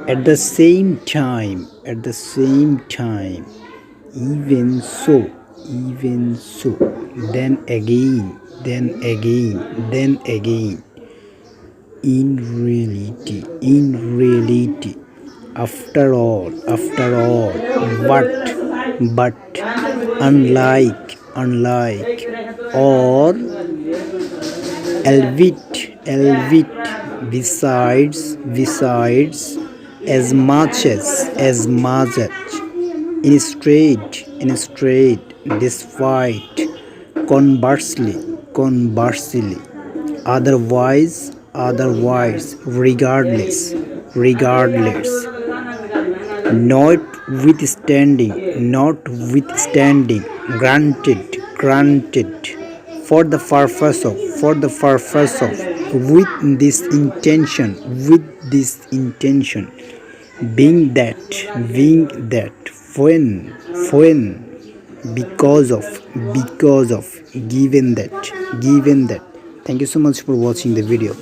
at the same time, even so, then again, in reality, after all, but unlike, or albeit, besides, as much as, instead, despite, conversely, otherwise, regardless, notwithstanding, granted, for the purpose of, with this intention, being that, when, because of, given that. Thank you so much for watching the video.